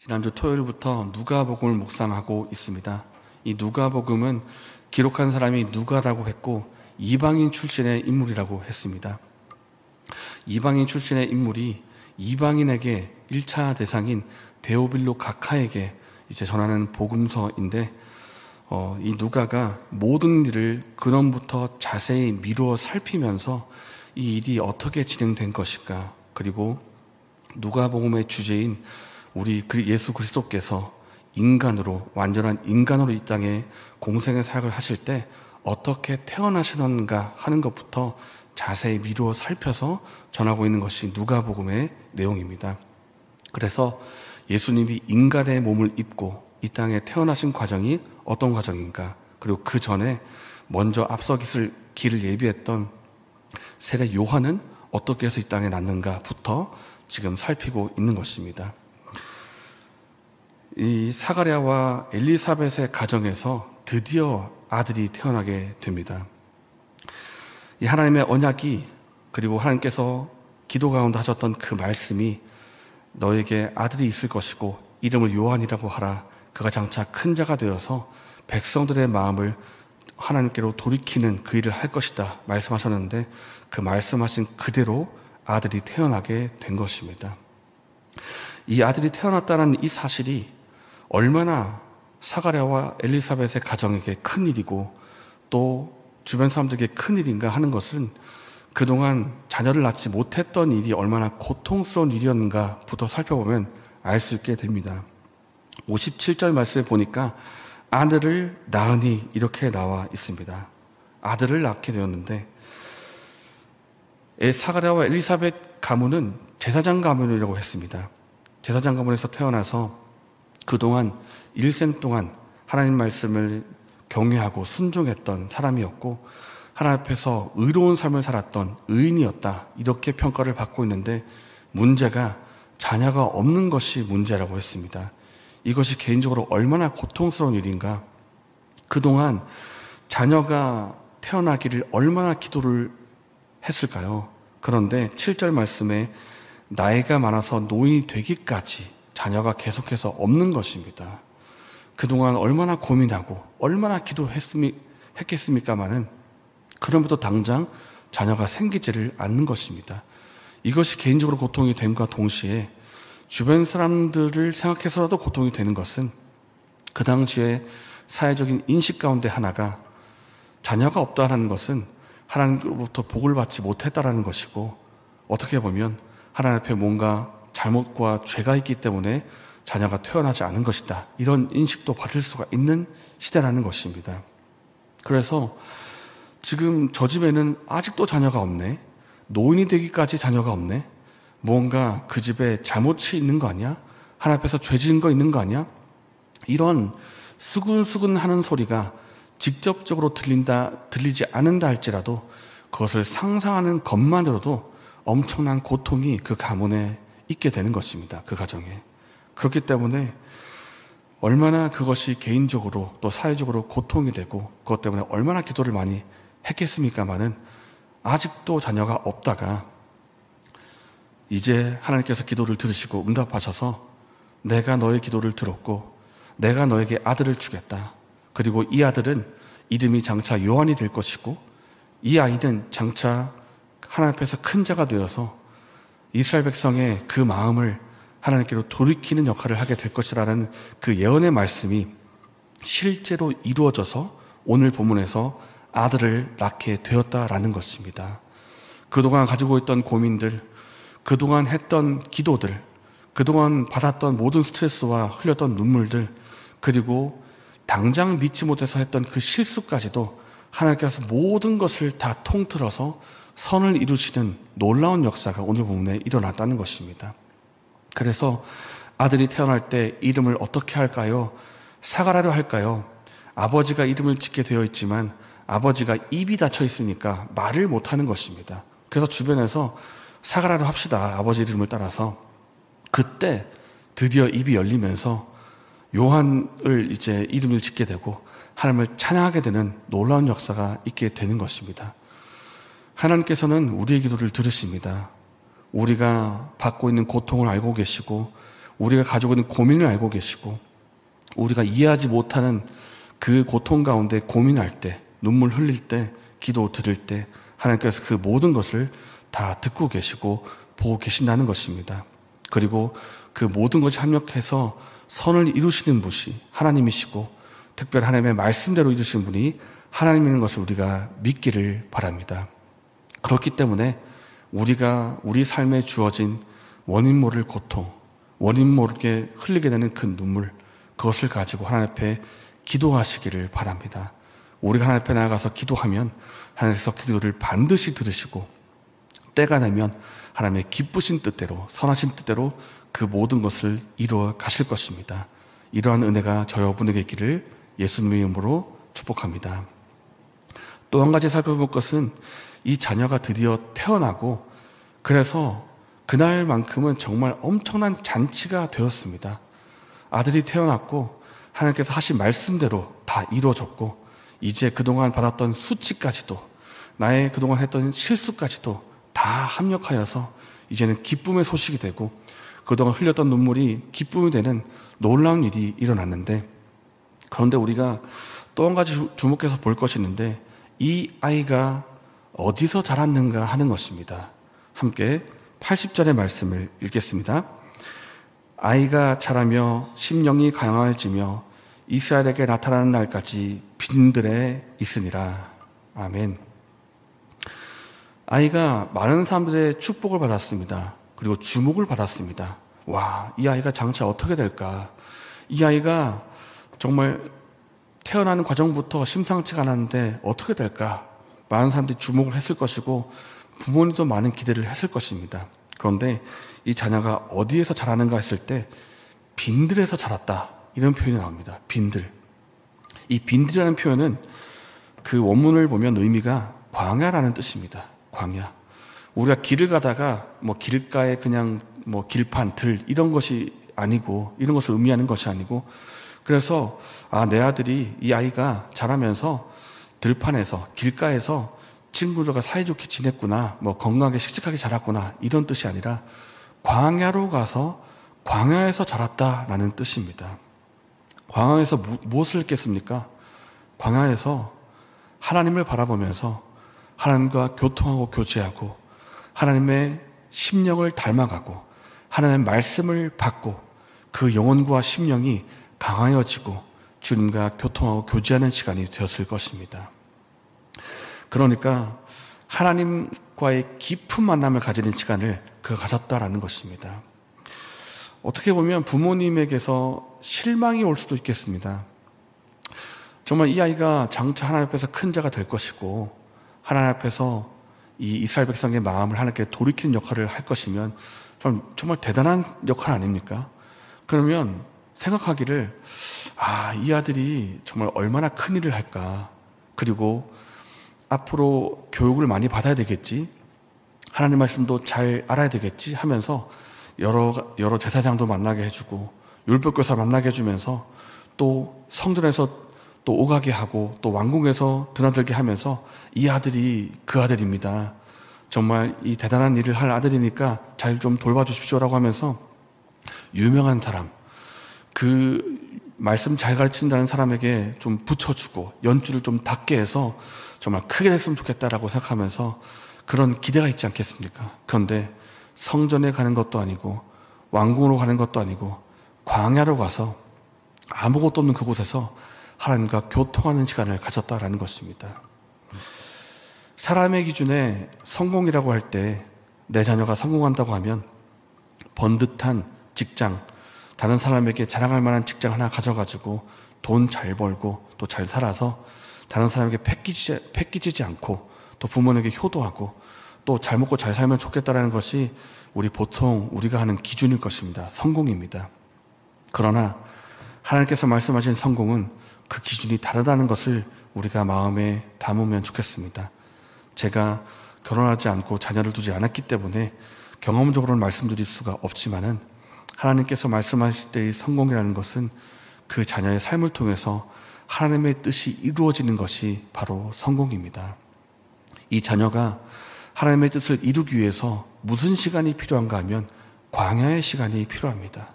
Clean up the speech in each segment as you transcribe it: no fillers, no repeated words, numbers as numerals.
지난주 토요일부터 누가복음을 묵상하고 있습니다. 이 누가복음은 기록한 사람이 누가라고 했고 이방인 출신의 인물이라고 했습니다. 이방인 출신의 인물이 이방인에게 1차 대상인 데오빌로 각하에게 이제 전하는 복음서인데 이 누가가 모든 일을 근원부터 자세히 미루어 살피면서 이 일이 어떻게 진행된 것인가, 그리고 누가복음의 주제인 우리 예수 그리스도께서 인간으로, 완전한 인간으로 이 땅에 공생의 사역을 하실 때 어떻게 태어나시는가 하는 것부터 자세히 미루어 살펴서 전하고 있는 것이 누가복음의 내용입니다. 그래서 예수님이 인간의 몸을 입고 이 땅에 태어나신 과정이 어떤 과정인가, 그리고 그 전에 먼저 앞서 길을 예비했던 세례 요한은 어떻게 해서 이 땅에 났는가부터 지금 살피고 있는 것입니다. 이 사가랴와 엘리사벳의 가정에서 드디어 아들이 태어나게 됩니다. 이 하나님의 언약이, 그리고 하나님께서 기도 가운데 하셨던 그 말씀이 너에게 아들이 있을 것이고 이름을 요한이라고 하라. 그가 장차 큰 자가 되어서 백성들의 마음을 하나님께로 돌이키는 그 일을 할 것이다 말씀하셨는데, 그 말씀하신 그대로 아들이 태어나게 된 것입니다. 이 아들이 태어났다는 이 사실이 얼마나 사가랴와 엘리사벳의 가정에게 큰 일이고 또 주변 사람들에게 큰 일인가 하는 것은 그동안 자녀를 낳지 못했던 일이 얼마나 고통스러운 일이었는가부터 살펴보면 알 수 있게 됩니다. 57절 말씀에 보니까 아들을 낳으니 이렇게 나와 있습니다. 아들을 낳게 되었는데, 사가랴와 엘리사벳 가문은 제사장 가문이라고 했습니다. 제사장 가문에서 태어나서 그동안 일생 동안 하나님 말씀을 경외하고 순종했던 사람이었고 하나님 앞에서 의로운 삶을 살았던 의인이었다, 이렇게 평가를 받고 있는데, 문제가 자녀가 없는 것이 문제라고 했습니다. 이것이 개인적으로 얼마나 고통스러운 일인가. 그동안 자녀가 태어나기를 얼마나 기도를 했을까요? 그런데 7절 말씀에 나이가 많아서 노인이 되기까지 자녀가 계속해서 없는 것입니다. 그동안 얼마나 고민하고 얼마나 기도했겠습니까마는 그럼에도 당장 자녀가 생기지를 않는 것입니다. 이것이 개인적으로 고통이 됨과 동시에 주변 사람들을 생각해서라도 고통이 되는 것은 그 당시에 사회적인 인식 가운데 하나가 자녀가 없다는 것은 하나님으로부터 복을 받지 못했다라는 것이고, 어떻게 보면 하나님 앞에 뭔가 잘못과 죄가 있기 때문에 자녀가 태어나지 않은 것이다, 이런 인식도 받을 수가 있는 시대라는 것입니다. 그래서 지금 저 집에는 아직도 자녀가 없네, 노인이 되기까지 자녀가 없네, 무언가 그 집에 잘못이 있는 거 아니야? 하나님 앞에서 죄 지은 거 있는 거 아니야? 이런 수근수근 하는 소리가 직접적으로 들리지 않는다 할지라도 그것을 상상하는 것만으로도 엄청난 고통이 그 가문에 있게 되는 것입니다. 그 가정에. 그렇기 때문에 얼마나 그것이 개인적으로 또 사회적으로 고통이 되고 그것 때문에 얼마나 기도를 많이 했겠습니까마는, 아직도 자녀가 없다가 이제 하나님께서 기도를 들으시고 응답하셔서 내가 너의 기도를 들었고 내가 너에게 아들을 주겠다. 그리고 이 아들은 이름이 장차 요한이 될 것이고 이 아이는 장차 하나님 앞에서 큰 자가 되어서 이스라엘 백성의 그 마음을 하나님께로 돌이키는 역할을 하게 될 것이라는 그 예언의 말씀이 실제로 이루어져서 오늘 본문에서 아들을 낳게 되었다라는 것입니다. 그동안 가지고 있던 고민들, 그동안 했던 기도들, 그동안 받았던 모든 스트레스와 흘렸던 눈물들, 그리고 당장 믿지 못해서 했던 그 실수까지도 하나님께서 모든 것을 다 통틀어서 선을 이루시는 놀라운 역사가 오늘 본문에 일어났다는 것입니다. 그래서 아들이 태어날 때 이름을 어떻게 할까요? 사가랴로 할까요? 아버지가 이름을 짓게 되어 있지만 아버지가 입이 닫혀 있으니까 말을 못하는 것입니다. 그래서 주변에서 사가랴로 합시다, 아버지 이름을 따라서. 그때 드디어 입이 열리면서 요한을 이제 이름을 짓게 되고 하나님을 찬양하게 되는 놀라운 역사가 있게 되는 것입니다. 하나님께서는 우리의 기도를 들으십니다. 우리가 받고 있는 고통을 알고 계시고 우리가 가지고 있는 고민을 알고 계시고 우리가 이해하지 못하는 그 고통 가운데 고민할 때, 눈물 흘릴 때, 기도 드릴 때 하나님께서 그 모든 것을 다 듣고 계시고 보고 계신다는 것입니다. 그리고 그 모든 것이 합력해서 선을 이루시는 분이 하나님이시고 특별히 하나님의 말씀대로 이루시는 분이 하나님인 것을 우리가 믿기를 바랍니다. 그렇기 때문에 우리가 우리 삶에 주어진 원인 모를 고통, 원인 모르게 흘리게 되는 그 눈물, 그것을 가지고 하나님 앞에 기도하시기를 바랍니다. 우리가 하나님 앞에 나아가서 기도하면 하나님께서 그 기도를 반드시 들으시고 때가 되면 하나님의 기쁘신 뜻대로, 선하신 뜻대로 그 모든 것을 이루어 가실 것입니다. 이러한 은혜가 저와 분에게 있기를 예수님의 이름으로 축복합니다. 또 한 가지 살펴볼 것은 이 자녀가 드디어 태어나고 그래서 그날만큼은 정말 엄청난 잔치가 되었습니다. 아들이 태어났고 하나님께서 하신 말씀대로 다 이루어졌고 이제 그동안 받았던 수치까지도 나의 그동안 했던 실수까지도 다 합력하여서 이제는 기쁨의 소식이 되고 그동안 흘렸던 눈물이 기쁨이 되는 놀라운 일이 일어났는데 그런데 우리가 또 한 가지 주목해서 볼 것이 있는데 이 아이가 어디서 자랐는가 하는 것입니다. 함께 80절의 말씀을 읽겠습니다. 아이가 자라며 심령이 강화해지며 이스라엘에게 나타나는 날까지 빈들에 있으니라. 아멘. 아이가 많은 사람들의 축복을 받았습니다. 그리고 주목을 받았습니다. 와, 이 아이가 장차 어떻게 될까? 이 아이가 정말 태어나는 과정부터 심상치가 않았는데 어떻게 될까? 많은 사람들이 주목을 했을 것이고 부모님도 많은 기대를 했을 것입니다. 그런데 이 자녀가 어디에서 자라는가 했을 때 빈들에서 자랐다. 이런 표현이 나옵니다. 빈들. 이 빈들이라는 표현은 그 원문을 보면 의미가 광야라는 뜻입니다. 광야. 우리가 길을 가다가 뭐 길가에 그냥 뭐 길판, 들 이런 것이 아니고 이런 것을 의미하는 것이 아니고 그래서 내 아들이 이 아이가 자라면서 들판에서 길가에서 친구들과 사이좋게 지냈구나 뭐 건강하게 씩씩하게 자랐구나 이런 뜻이 아니라 광야로 가서 광야에서 자랐다라는 뜻입니다. 광야에서 무엇을 했겠습니까? 광야에서 하나님을 바라보면서 하나님과 교통하고 교제하고 하나님의 심령을 닮아가고 하나님의 말씀을 받고 그 영혼과 심령이 강하여지고 주님과 교통하고 교제하는 시간이 되었을 것입니다. 그러니까 하나님과의 깊은 만남을 가지는 시간을 그가 가졌다라는 것입니다. 어떻게 보면 부모님에게서 실망이 올 수도 있겠습니다. 정말 이 아이가 장차 하나님 앞에서 큰 자가 될 것이고 하나님 앞에서 이 이스라엘 백성의 마음을 하나님께 돌이키는 역할을 할 것이면 정말 대단한 역할 아닙니까? 그러면 생각하기를 이 아들이 정말 얼마나 큰 일을 할까? 그리고 앞으로 교육을 많이 받아야 되겠지? 하나님 말씀도 잘 알아야 되겠지? 하면서 여러 제사장도 만나게 해주고 율법교사 만나게 해주면서 또 성전에서 또 오가게 하고 또 왕궁에서 드나들게 하면서 이 아들이 그 아들입니다. 정말 이 대단한 일을 할 아들이니까 잘 좀 돌봐주십시오라고 하면서 유명한 사람, 그 말씀 잘 가르친다는 사람에게 좀 붙여주고 연줄을 좀 닿게 해서 정말 크게 됐으면 좋겠다라고 생각하면서 그런 기대가 있지 않겠습니까? 그런데 성전에 가는 것도 아니고 왕궁으로 가는 것도 아니고 광야로 가서 아무것도 없는 그곳에서 하나님과 교통하는 시간을 가졌다라는 것입니다. 사람의 기준에 성공이라고 할 때 내 자녀가 성공한다고 하면 번듯한 직장, 다른 사람에게 자랑할 만한 직장 하나 가져가지고 돈 잘 벌고 또 잘 살아서 다른 사람에게 패기지지 않고 또 부모님에게 효도하고 또 잘 먹고 잘 살면 좋겠다라는 것이 우리가 하는 기준일 것입니다. 성공입니다. 그러나 하나님께서 말씀하신 성공은 그 기준이 다르다는 것을 우리가 마음에 담으면 좋겠습니다. 제가 결혼하지 않고 자녀를 두지 않았기 때문에 경험적으로는 말씀드릴 수가 없지만은 하나님께서 말씀하실 때의 성공이라는 것은 그 자녀의 삶을 통해서 하나님의 뜻이 이루어지는 것이 바로 성공입니다. 이 자녀가 하나님의 뜻을 이루기 위해서 무슨 시간이 필요한가 하면 광야의 시간이 필요합니다.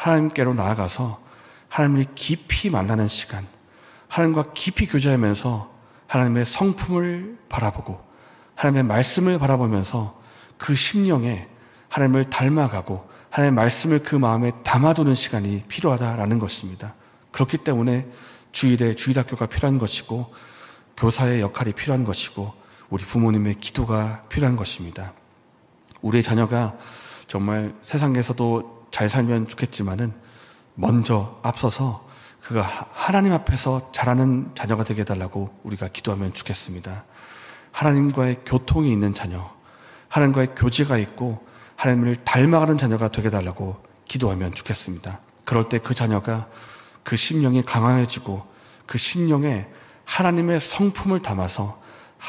하나님께로 나아가서 하나님을 깊이 만나는 시간, 하나님과 깊이 교제하면서 하나님의 성품을 바라보고 하나님의 말씀을 바라보면서 그 심령에 하나님을 닮아가고 하나님의 말씀을 그 마음에 담아두는 시간이 필요하다라는 것입니다. 그렇기 때문에 주일에 주일학교가 필요한 것이고 교사의 역할이 필요한 것이고 우리 부모님의 기도가 필요한 것입니다. 우리의 자녀가 정말 세상에서도 잘 살면 좋겠지만은 먼저 앞서서 그가 하나님 앞에서 자라는 자녀가 되게 해달라고 우리가 기도하면 좋겠습니다. 하나님과의 교통이 있는 자녀, 하나님과의 교제가 있고 하나님을 닮아가는 자녀가 되게 해달라고 기도하면 좋겠습니다. 그럴 때 그 자녀가 그 심령이 강화해지고 그 심령에 하나님의 성품을 담아서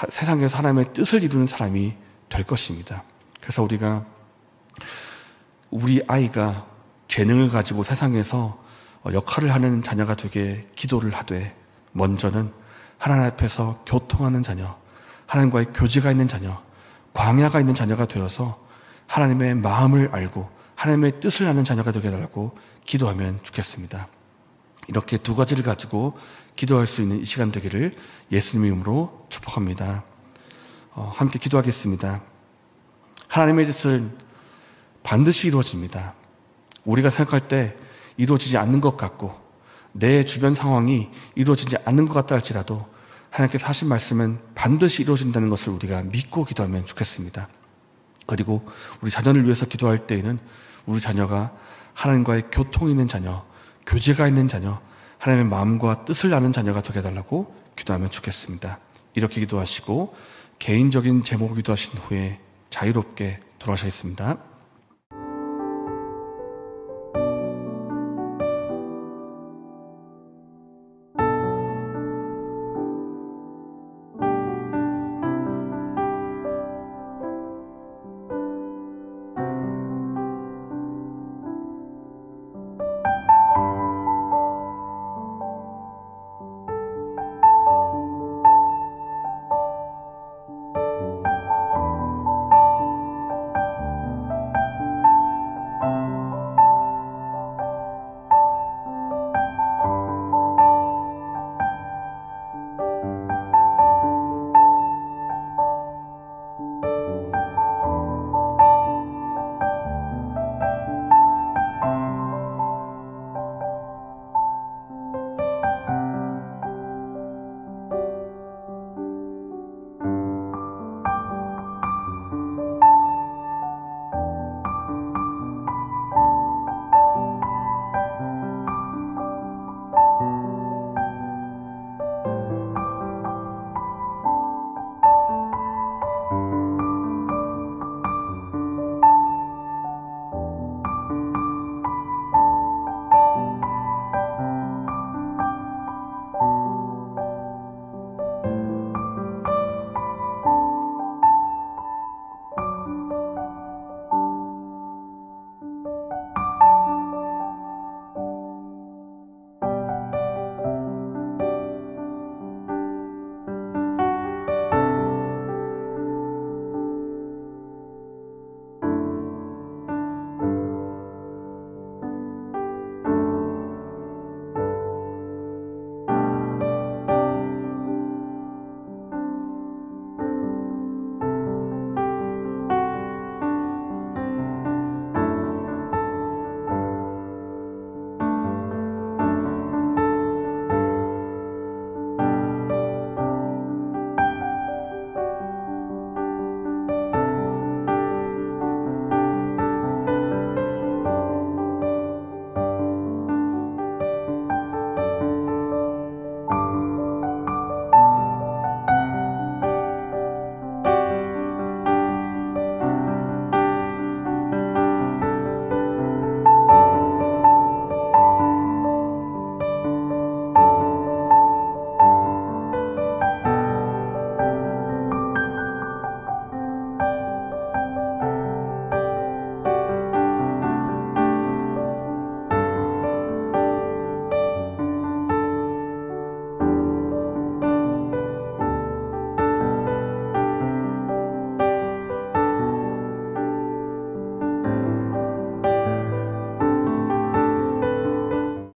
세상에서 하나님의 뜻을 이루는 사람이 될 것입니다. 그래서 우리가 우리 아이가 재능을 가지고 세상에서 역할을 하는 자녀가 되게 기도를 하되 먼저는 하나님 앞에서 교통하는 자녀, 하나님과의 교제가 있는 자녀, 광야가 있는 자녀가 되어서 하나님의 마음을 알고 하나님의 뜻을 아는 자녀가 되게 해달라고 기도하면 좋겠습니다. 이렇게 두 가지를 가지고 기도할 수 있는 이 시간 되기를 예수님의 이름으로 축복합니다. 함께 기도하겠습니다. 하나님의 뜻은 반드시 이루어집니다. 우리가 생각할 때 이루어지지 않는 것 같고 내 주변 상황이 이루어지지 않는 것 같다 할지라도 하나님께서 하신 말씀은 반드시 이루어진다는 것을 우리가 믿고 기도하면 좋겠습니다. 그리고 우리 자녀를 위해서 기도할 때에는 우리 자녀가 하나님과의 교통이 있는 자녀, 교제가 있는 자녀, 하나님의 마음과 뜻을 아는 자녀가 되게 해달라고 기도하면 좋겠습니다. 이렇게 기도하시고 개인적인 제목을 기도하신 후에 자유롭게 돌아가시겠습니다.